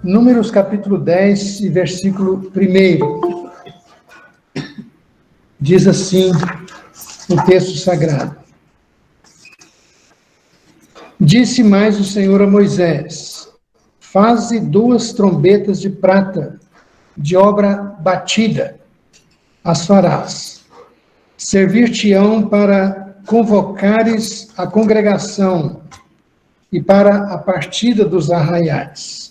Números capítulo 10 e versículo 1. Diz assim o texto sagrado. Disse mais o Senhor a Moisés: faze 2 trombetas de prata, de obra batida, as farás. Servir-te-ão para convocares a congregação e para a partida dos arraiais.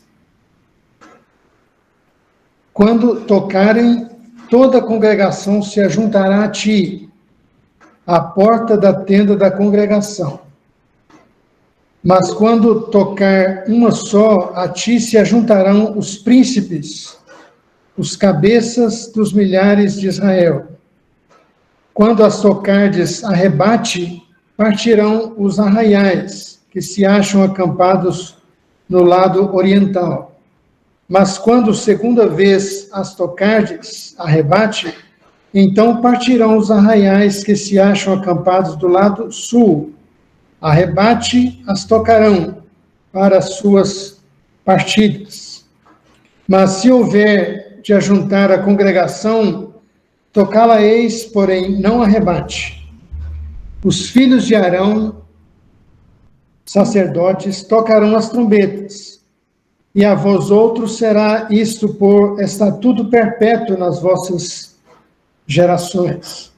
Quando tocarem, toda a congregação se ajuntará a ti, à porta da tenda da congregação. Mas quando tocar uma só, a ti se ajuntarão os príncipes, os cabeças dos milhares de Israel. Quando as tocardes a rebate, partirão os arraiais, que se acham acampados no lado oriental. Mas quando segunda vez as tocardes a rebate, então partirão os arraiais que se acham acampados do lado sul. A rebate as tocarão para as suas partidas. Mas se houver de ajuntar a congregação, tocá-la-eis, porém não a rebate. Os filhos de Arão, sacerdotes, tocarão as trombetas, e a vós outros será isto por estatuto perpétuo nas vossas gerações.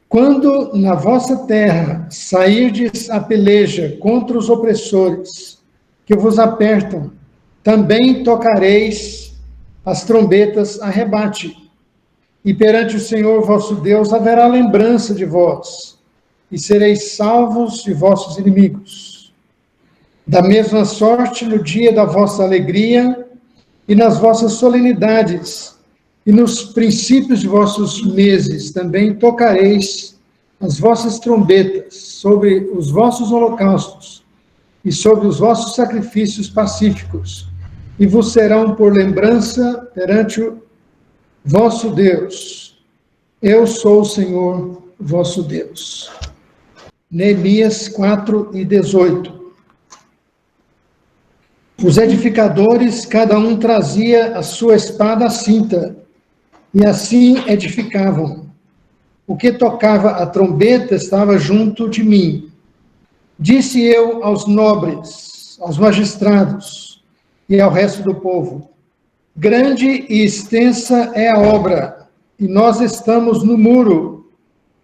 Quando na vossa terra sairdes a peleja contra os opressores que vos apertam, também tocareis as trombetas a rebate. E perante o Senhor vosso Deus haverá lembrança de vós, e sereis salvos de vossos inimigos. Da mesma sorte, no dia da vossa alegria e nas vossas solenidades, e nos princípios de vossos meses, também tocareis as vossas trombetas sobre os vossos holocaustos e sobre os vossos sacrifícios pacíficos, e vos serão por lembrança perante o vosso Deus. Eu sou o Senhor vosso Deus. Neemias 4:18. Os edificadores, cada um trazia a sua espada à cinta, e assim edificavam. O que tocava a trombeta estava junto de mim. Disse eu aos nobres, aos magistrados e ao resto do povo: grande e extensa é a obra, e nós estamos no muro,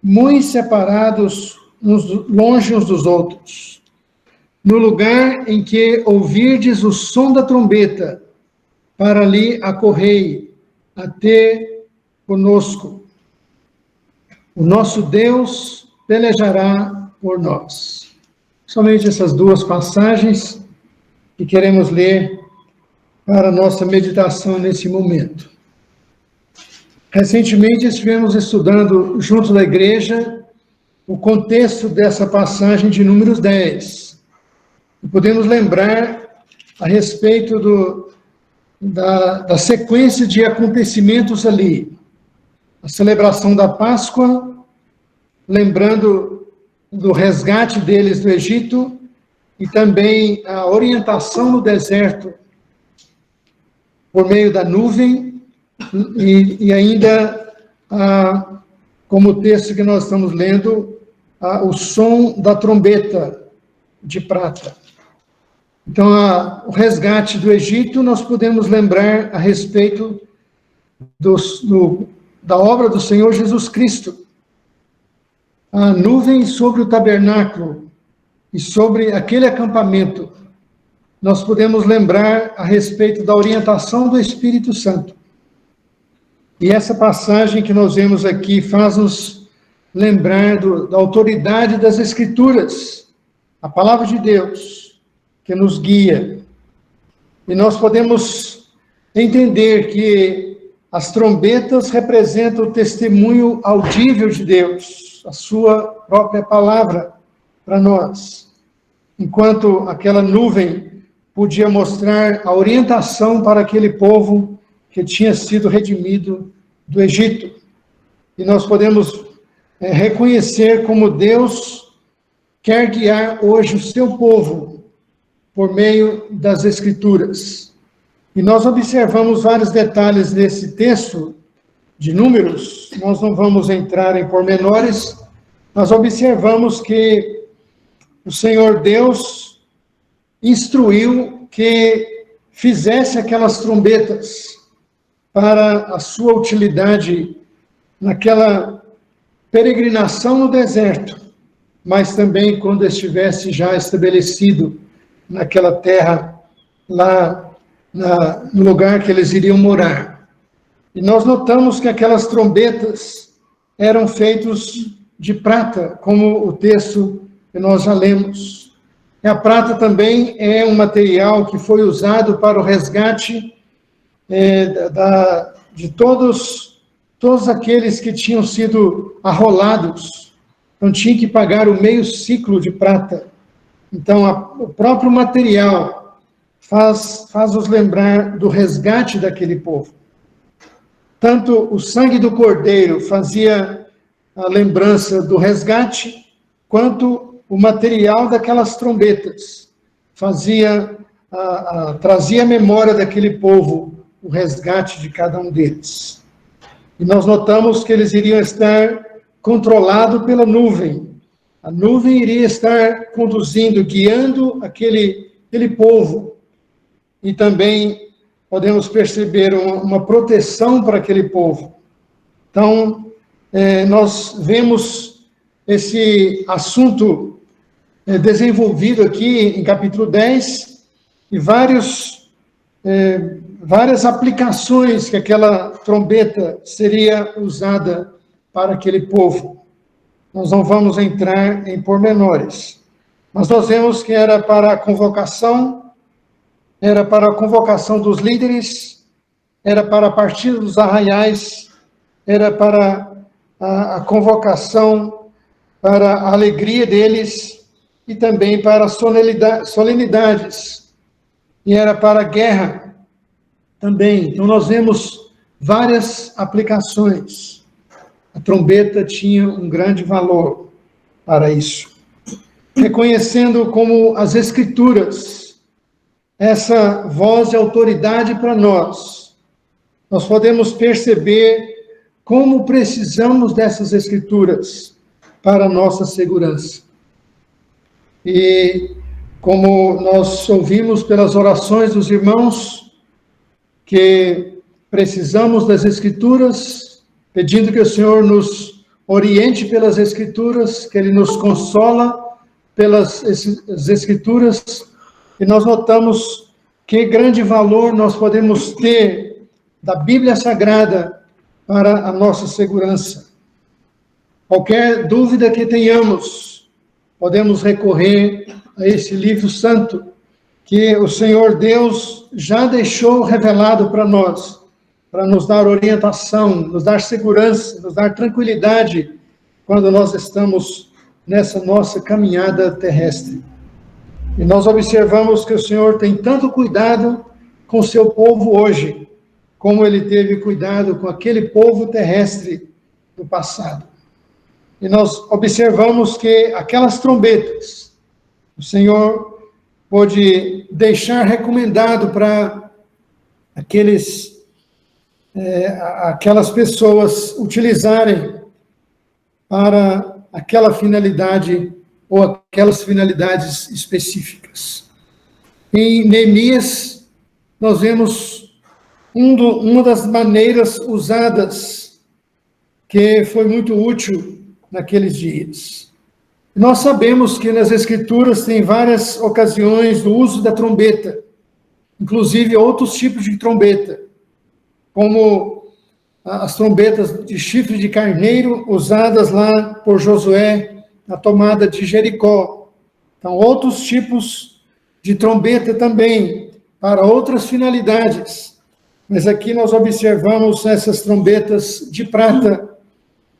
muito separados, longe uns dos outros. No lugar em que ouvirdes o som da trombeta, para ali acorrei, até conosco. O nosso Deus pelejará por nós. Somente essas 2 passagens que queremos ler para a nossa meditação nesse momento. Recentemente estivemos estudando junto da igreja o contexto dessa passagem de Números 10. E podemos lembrar a respeito da sequência de acontecimentos ali. A celebração da Páscoa, lembrando do resgate deles do Egito, e também a orientação no deserto por meio da nuvem, e ainda, como o texto que nós estamos lendo, o som da trombeta de prata. Então, o resgate do Egito, nós podemos lembrar a respeito da obra do Senhor Jesus Cristo. A nuvem sobre o tabernáculo e sobre aquele acampamento, nós podemos lembrar a respeito da orientação do Espírito Santo. E essa passagem que nós vemos aqui faz-nos lembrar da autoridade das Escrituras, a palavra de Deus, que nos guia. E nós podemos entender que as trombetas representam o testemunho audível de Deus, a sua própria palavra para nós. Enquanto aquela nuvem podia mostrar a orientação para aquele povo que tinha sido redimido do Egito. E nós podemos reconhecer como Deus quer guiar hoje o seu povo por meio das Escrituras. E nós observamos vários detalhes nesse texto de Números, nós não vamos entrar em pormenores, nós observamos que o Senhor Deus instruiu que fizesse aquelas trombetas para a sua utilidade naquela peregrinação no deserto, mas também quando estivesse já estabelecido naquela terra, lá no lugar que eles iriam morar. E nós notamos que aquelas trombetas eram feitas de prata, como o texto que nós já lemos. E a prata também é um material que foi usado para o resgate de todos aqueles que tinham sido arrolados. Então, tinha que pagar o meio ciclo de prata. Então, o próprio material faz-nos lembrar do resgate daquele povo. Tanto o sangue do cordeiro fazia a lembrança do resgate, quanto o material daquelas trombetas trazia a memória daquele povo, o resgate de cada um deles. E nós notamos que eles iriam estar controlados pela nuvem. A nuvem iria estar conduzindo, guiando aquele povo. E também podemos perceber uma proteção para aquele povo. Então, nós vemos esse assunto desenvolvido aqui em capítulo 10 e várias aplicações que aquela trombeta seria usada para aquele povo. Nós não vamos entrar em pormenores, mas nós vemos que era para a convocação dos líderes, era para a partida dos arraiais, era para a convocação para a alegria deles e também para solenidades, e era para a guerra também. Então, nós vemos várias aplicações. A trombeta tinha um grande valor para isso. Reconhecendo como as Escrituras, essa voz de autoridade para nós podemos perceber como precisamos dessas Escrituras para a nossa segurança. E como nós ouvimos pelas orações dos irmãos, que precisamos das Escrituras, pedindo que o Senhor nos oriente pelas Escrituras, que Ele nos consola pelas Escrituras, e nós notamos que grande valor nós podemos ter da Bíblia Sagrada para a nossa segurança. Qualquer dúvida que tenhamos, podemos recorrer a esse livro santo, que o Senhor Deus já deixou revelado para nós, para nos dar orientação, nos dar segurança, nos dar tranquilidade, quando nós estamos nessa nossa caminhada terrestre. E nós observamos que o Senhor tem tanto cuidado com o seu povo hoje, como Ele teve cuidado com aquele povo terrestre do passado. E nós observamos que aquelas trombetas, o Senhor pôde deixar recomendado para aquelas pessoas utilizarem para aquela finalidade ou aquelas finalidades específicas. Em Neemias, nós vemos uma das maneiras usadas que foi muito útil naqueles dias. Nós sabemos que nas Escrituras tem várias ocasiões do uso da trombeta, inclusive outros tipos de trombeta, como as trombetas de chifre de carneiro usadas lá por Josué na tomada de Jericó. Então, outros tipos de trombeta também, para outras finalidades. Mas aqui nós observamos essas trombetas de prata,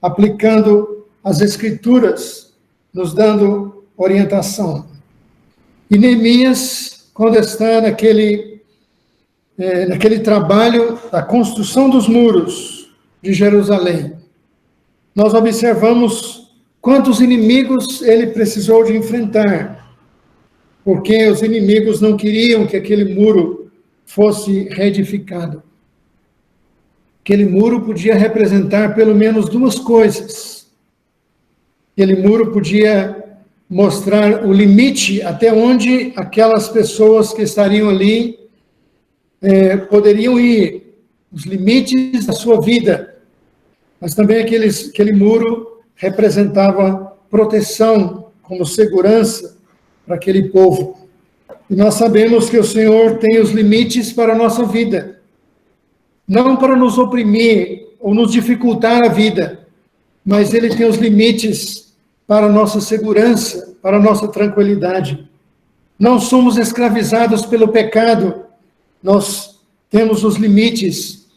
aplicando as Escrituras, nos dando orientação. E Neemias, quando está naquele trabalho da construção dos muros de Jerusalém, nós observamos quantos inimigos ele precisou de enfrentar, porque os inimigos não queriam que aquele muro fosse reedificado. Aquele muro podia representar pelo menos duas coisas. Aquele muro podia mostrar o limite até onde aquelas pessoas que estariam ali poderiam ir, os limites da sua vida. Mas também aquele muro representava proteção, como segurança para aquele povo. E nós sabemos que o Senhor tem os limites para a nossa vida. Não para nos oprimir ou nos dificultar a vida, mas Ele tem os limites para a nossa segurança, para a nossa tranquilidade. Não somos escravizados pelo pecado, nós temos os limites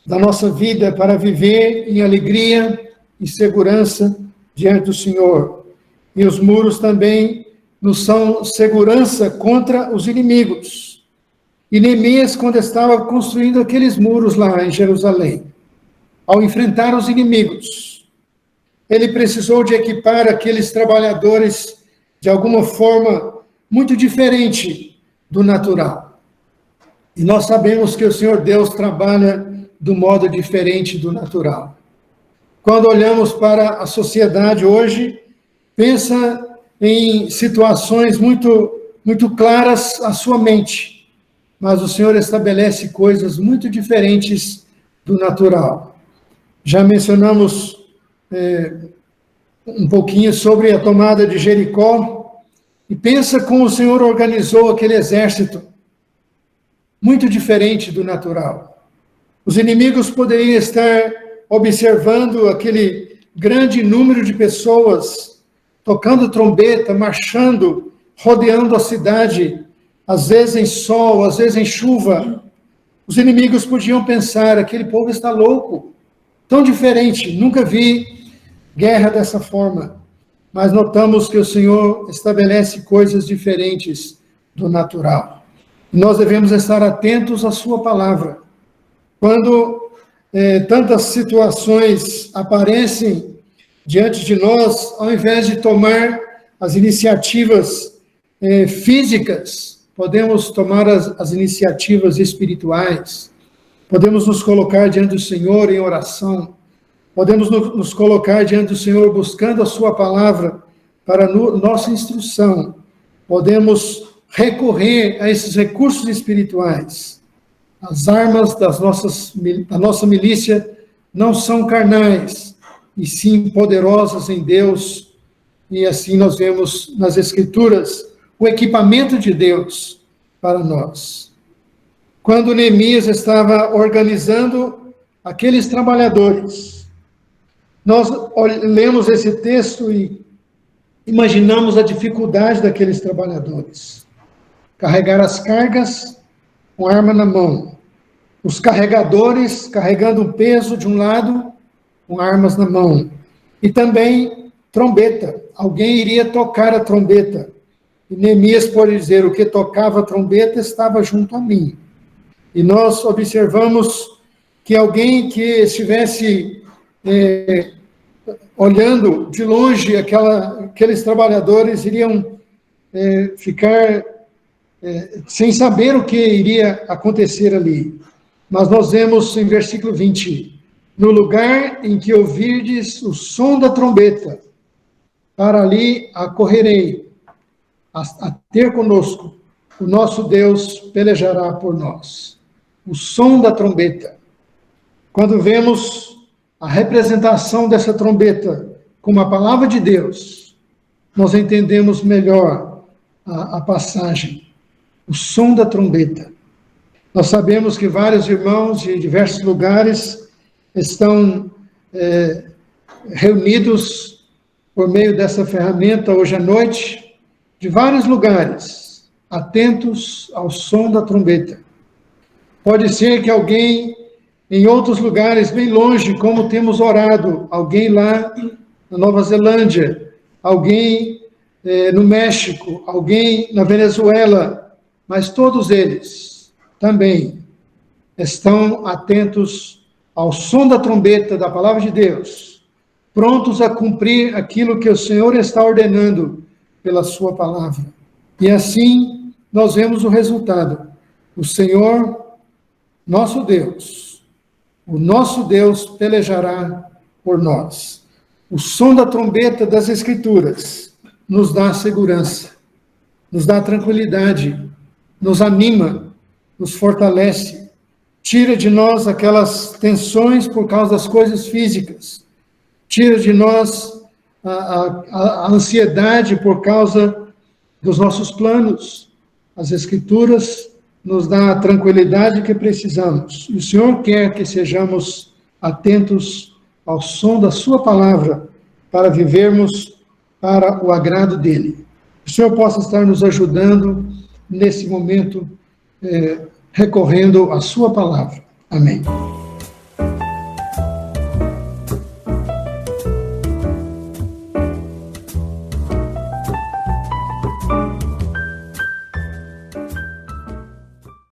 da nossa vida para viver em alegria e segurança diante do Senhor. E os muros também nos são segurança contra os inimigos. E Neemias, quando estava construindo aqueles muros lá em Jerusalém, ao enfrentar os inimigos, ele precisou de equipar aqueles trabalhadores de alguma forma muito diferente do natural. E nós sabemos que o Senhor Deus trabalha do modo diferente do natural. Quando olhamos para a sociedade hoje, pensa em situações muito claras à sua mente, mas o Senhor estabelece coisas muito diferentes do natural. Já mencionamos um pouquinho sobre a tomada de Jericó, e pensa como o Senhor organizou aquele exército, muito diferente do natural. Os inimigos poderiam estar observando aquele grande número de pessoas tocando trombeta, marchando, rodeando a cidade, às vezes em sol, às vezes em chuva. Os inimigos podiam pensar, aquele povo está louco, tão diferente, nunca vi guerra dessa forma. Mas notamos que o Senhor estabelece coisas diferentes do natural. Nós devemos estar atentos à sua palavra. Quando tantas situações aparecem diante de nós, ao invés de tomar as iniciativas físicas, podemos tomar as iniciativas espirituais, podemos nos colocar diante do Senhor em oração, podemos nos colocar diante do Senhor buscando a sua palavra para nossa instrução, podemos recorrer a esses recursos espirituais. As armas da nossa milícia não são carnais, e sim poderosas em Deus, e assim nós vemos nas Escrituras o equipamento de Deus para nós. Quando Neemias estava organizando aqueles trabalhadores, nós lemos esse texto e imaginamos a dificuldade daqueles trabalhadores. Carregar as cargas com arma na mão. Os carregadores carregando um peso de um lado, com armas na mão. E também trombeta. Alguém iria tocar a trombeta. E Neemias pode dizer, o que tocava a trombeta estava junto a mim. E nós observamos que alguém que estivesse olhando de longe aqueles trabalhadores iriam ficar sem saber o que iria acontecer ali. Mas nós vemos em versículo 20, no lugar em que ouvirdes o som da trombeta, para ali acorrerei, a ter conosco, o nosso Deus pelejará por nós. O som da trombeta. Quando vemos a representação dessa trombeta como a palavra de Deus, nós entendemos melhor a passagem. O som da trombeta. Nós sabemos que vários irmãos de diversos lugares estão reunidos por meio dessa ferramenta hoje à noite, de vários lugares, atentos ao som da trombeta. Pode ser que alguém em outros lugares bem longe, como temos orado, alguém lá na Nova Zelândia, alguém no México, alguém na Venezuela, mas todos eles também estão atentos ao som da trombeta da palavra de Deus, prontos a cumprir aquilo que o Senhor está ordenando pela sua palavra. E assim nós vemos o resultado. O Senhor, nosso Deus, o nosso Deus pelejará por nós. O som da trombeta das Escrituras nos dá segurança, nos dá tranquilidade, nos anima, nos fortalece, tira de nós aquelas tensões por causa das coisas físicas, tira de nós a ansiedade por causa dos nossos planos. As Escrituras nos dão a tranquilidade que precisamos. E o Senhor quer que sejamos atentos ao som da sua palavra para vivermos para o agrado dele. Que o Senhor possa estar nos ajudando nesse momento, recorrendo à sua palavra. Amém.